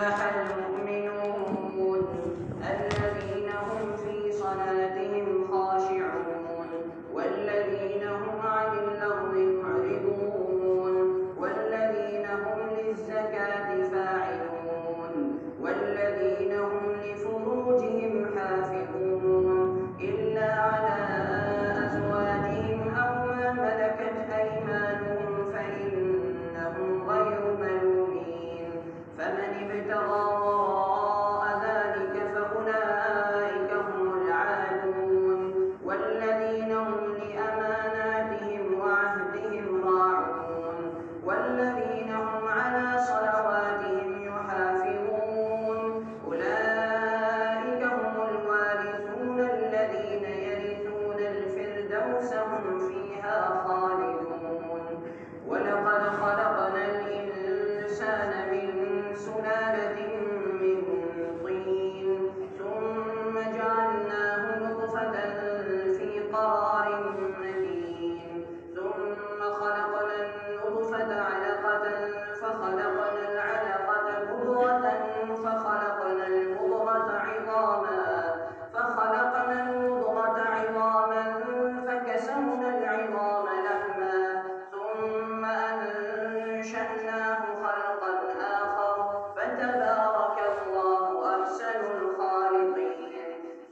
أفلح المؤمنون الذين هم في صلاتهم خاشعون والذين هم عن اللغو معرضون والذين هم للزكاة فاعلون والذين هم لفروجهم حافظون إلا على أزواجهم أو ما ملكت أيمانهم فإنهم غير ملومين فمن ابتغى وراء ذلك فأولئك هم العادون والذين هم لأماناتهم وعهدهم راعون والذين هم على صلواتهم يحافظون أولئك هم الوارثون الذين يرثون الفردوس هم فيها خالدون ولقد خلقنا الإنسان من سلالة من طين ثم جعلناه نطفة في قرار مكين ثم خلقنا النطفة علقة فخلقنا العلقة مضغة فخلقنا المضغة عظاما فكسونا العظام لحما ثم أنشأناه خلقا آخر فتبارك الله أحسن الخالقين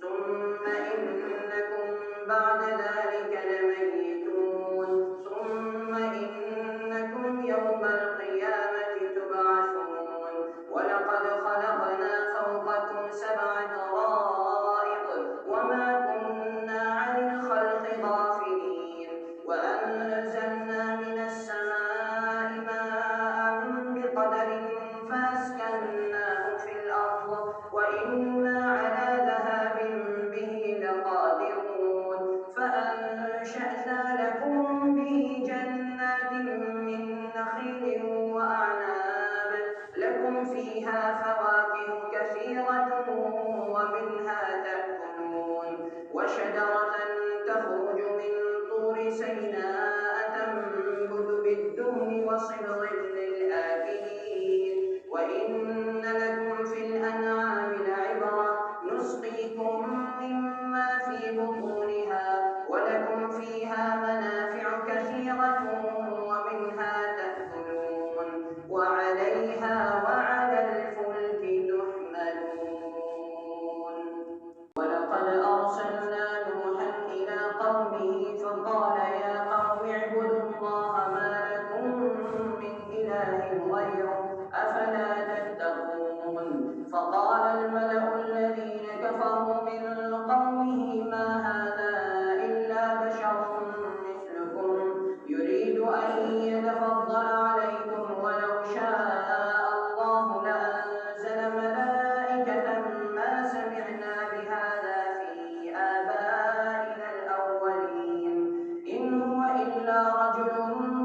ثم إنكم بعد ذلك لميتون ثم إنكم يوم القيامة تبعثون ولقد خلقنا فوقكم 7 طرائق وما كنا عن الخلق غافلين وأنزلنا من السماء ماء بقدر فأسكناه في الأرض وإنا على ذهاب به لقادرون فأنشأنا لكم به جنات من نخيل وأعناب لكم فيها فواكه كثيرة ومنها تأكلون وشجرة تخرج من طور سيناء تنبت بالدهن وصبغ للآكلين وإن لكم في الأنعام لعبرة نسقيكم مما في بطونها ولكم فيها منافع كثيرة ومنها تأكلون وعليها وعلى الفلك تحملون ولقد أرسلنا نوحا إلى قومه فقال يا قوم اعبدوا الله ما لكم من إله غيره أفلا تتقون فقال الملأ الذين كفروا من قومه ما هذا إلا بشر مثلكم يريد أن يتفضل عليكم ولو شاء الله لأنزل ملائكة ما سمعنا بهذا في آبائنا الأولين إن هو إلا رجل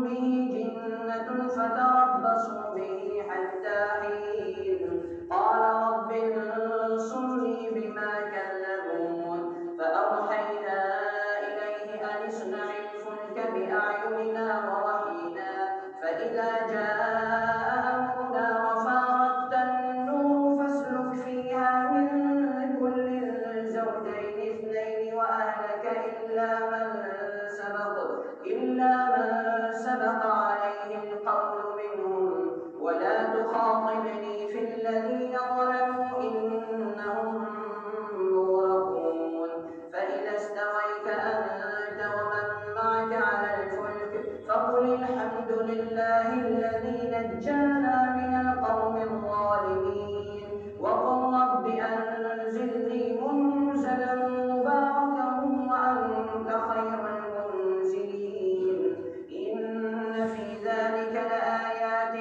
به جنة فتربصوا به حتى حين قال رب انصرني بما كذبون فأوحينا إليه أن اصنع الفلك بأعيننا ووحينا فإذا جاء أمرنا وفارت النور فاسلك فيها من كل زوجين 2 وأهلك إلا من سبق عليه القول منهم ولا تخاطبني في الذين ظلموا إنهم مغرقون فإذا استويت أنت ومن معك على الفلك فقل الحمد لله الذي نجانا من القوم الظالمين وقل رب أنزلني منزلا مباركا وأنت خير المنزلين إن في ذلك لآيات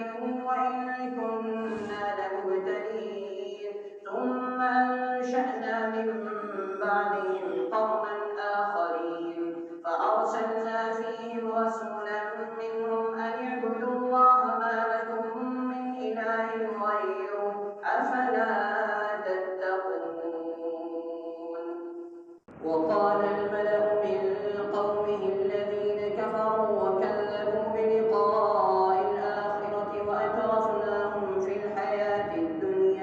وإن كنا لمبتلين ثم أنشأنا من بعدهم قرنا آخرين فأرسلنا فيهم رسولا منهم أن اعبدوا الله ما لكم من إله غيره أفلا تتقون وقال الملأ من قومه الذين كفروا وكذبوا بلقاء الآخرة وأترفناهم في الحياة الدنيا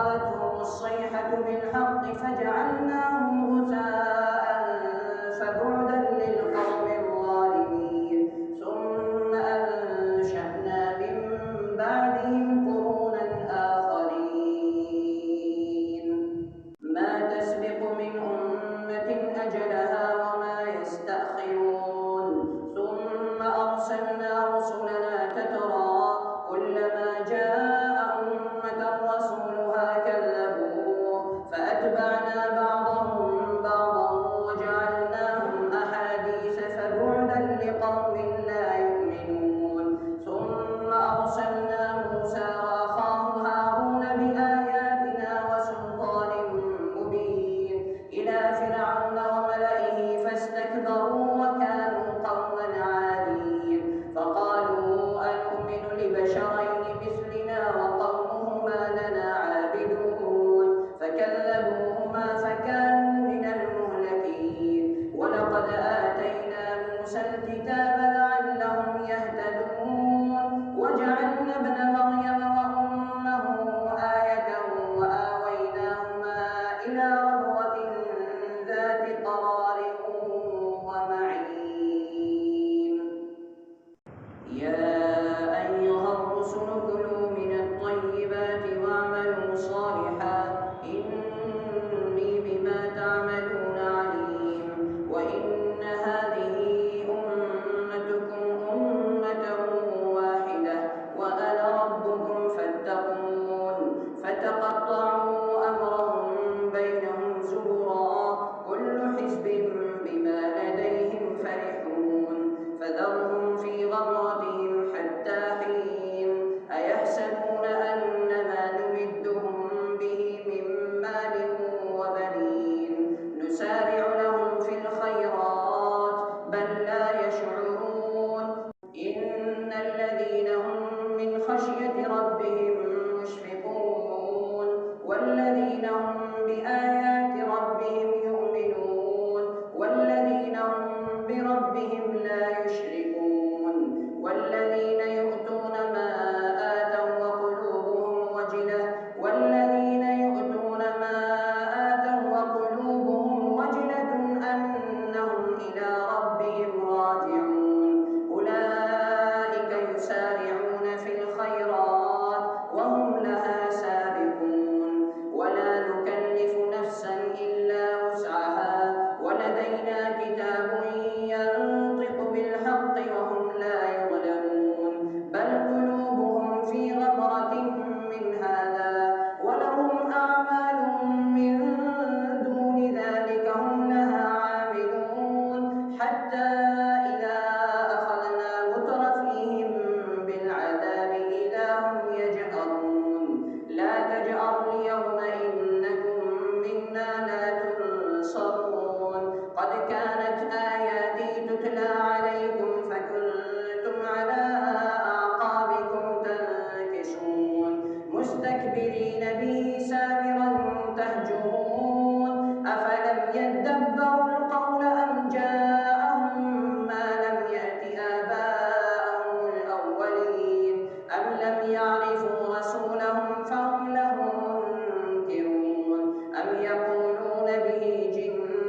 فأخذتهم الصيحة بالحق فجعلناهم غثاء فبعدا للقوم الظالمين ثم أنشأنا من بعدهم قرونا آخرين ما تسبق من أمة أجلها وما يستأخرون ثم أرسلنا رسلنا تترى كلما جاء أمة رسولها كذبوه فأتبعنا بعضهم بعضا وجعلناهم أحاديث فبعدا لقوم لا يؤمنون ثم أرسلنا موسى وأخاه هارون بآياتنا وسلطان مبين إلى فرعون وملئه فاستكبروا وكانوا قوما عالين فقالوا أنؤمن لبشرين مثلنا وقومهما لنا عابدون فكذبوهما فكانوا من المهلكين ولقد آتينا موسى الكتاب لعلهم يهتدون وجعلنا ابن مريم وأمه آية وآويناهما إلى ربوة ذات قرار ومعين يا أيها الرسل كلوا من الطيبات واعملوا صالحا إني بما تعملون عليم وإن هذه أمتكم أمة واحدة وأنا ربكم فاتقون فتقطعوا أمرهم بينهم زبرا كل حزب بما لديهم فرحون فذرهم في غمرتهم حتى حين أيحسبون أن ما نمدهم به من مال وبنين نسارع لهم في الخيرات بل لا يشعرون إن الذين هم من خشية ربهم مشفقون والذين هم بآيات ربهم يؤمنون والذين هم بربهم لا يشركون والذين يؤتون ما آتوا وقلوبهم وجلة والذين يؤتون ما آتوا وقلوبهم وجلة أنهم إلى ربهم راجعون أولئك يسارعون في الخيرات وهم لها سابقون ولا نكلف نفسا إلا وسعها ولدينا كتاب ينطق بالحق وهم لا يظلمون بل قلوبهم في غمرة من هذا ولهم أعمال من دون ذلك هم لها عاملون حتى إذا أخذنا مترفيهم بالعذاب إذا هم يجأرون لا تجأروا اليوم إنكم منا لا تنصرون قد كانت آياتي تتلى عليكم فكنتم على أعقابكم تنكصون مستكبرين به سامرا تهجرون أفلم يدبروا القول أم جاءهم ما لم يأت آباءهم الأولين أم لم يعرفوا رسولهم فهم له منكرون أم يقولون به جنة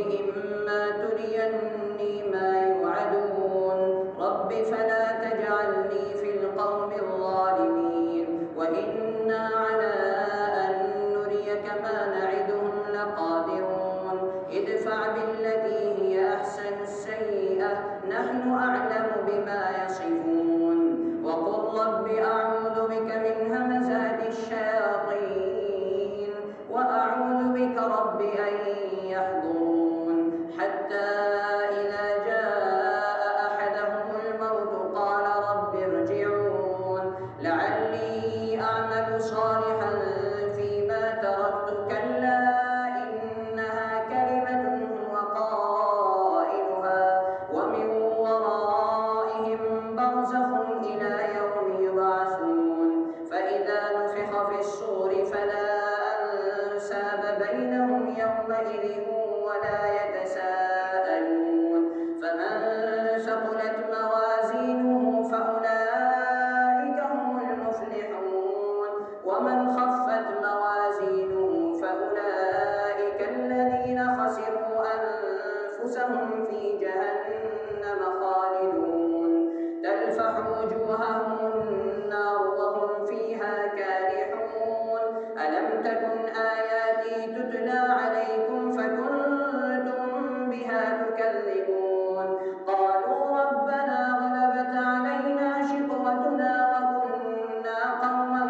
إما تريني ما يوعدون رب فلا تجعلني في القوم الظالمين وإنا على أن نريك ما نعدهم لقادرون ادفع بالتي هي أحسن السيئة نحن أعلم بما يصفون وقل رب أعوذ بك من همزات الشياطين وأعوذ بك رب أن يحضرون حتى إذا جاء أحدهم الموت قال رب ارجعون لعلي أعمل صالحا فيما تركت كلا إنها كلمة هو قائلها ومن ورائهم برزخ إلى يوم يبعثون فإذا نفخ في الصور فلا أنساب بينهم يومئذ ولا يتساءلون فمن ثقلت موازينه فأولئك هم المفلحون ومن خفت موازينه فأولئك الذين خسروا أنفسهم في جهنم خالدون تلفح وجوههم النار وهم فيها كالحون ألم تكن آياتي تتلى عليكم فكنتم بها تكذبون قالوا ربنا غلبت علينا شقوتنا وكنا قوما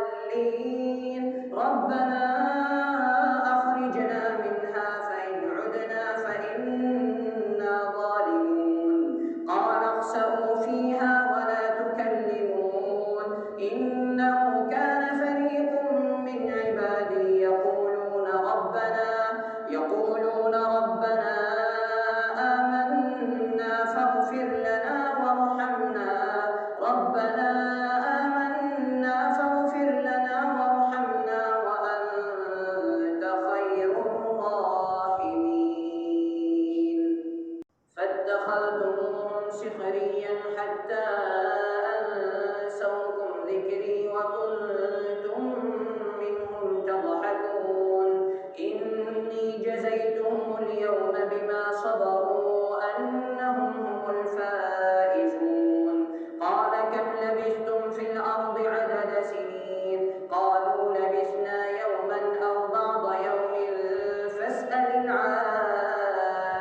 ضالين ربنا أخرجنا منها فإن عدنا فإنا ظالمون قال اخسئوا فيها ولا تكلمون إنه كان فريق من عبادي يقولون ربنا آمنا فاغفر لنا وارحمنا ربنا آمنا فاغفر لنا وارحمنا وأنت خير الراحمين فاتخذتموهم سخريا حتى أنسوكم ذكري وكنتم منهم تضحكون إني جزيتهم اليوم بما صبروا أنهم هم الفائزون قال كم لبثتم في الأرض عدد سنين قالوا لبثنا يوما أو بعض يوم فاسأل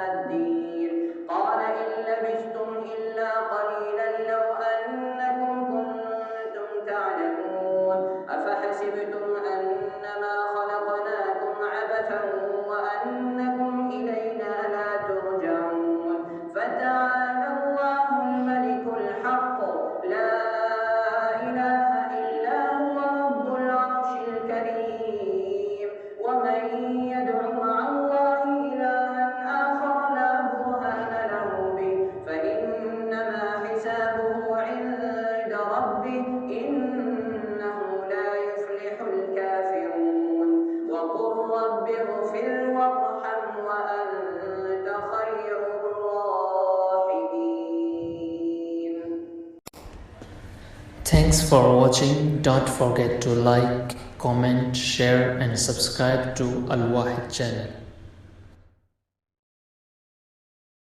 العادين قال إن لبثتم إلا قليلا لو أنكم كنتم تعلمون أفحسبتم أنما خلقناكم عبثا وأنكم إلينا لا ترجعون فتعالى الله الملك الحق لا إله إلا هو رب العرش الكريم ومن يدع مع الله إلها آخر لا برهان له به فإنما حسابه عند ربه إنه لا يفلح الكافرون وقل رب اغفر وارحم وأنت خير الراحمين. Thanks for watching. Don't forget to like, comment, share and subscribe to Al Wahid channel.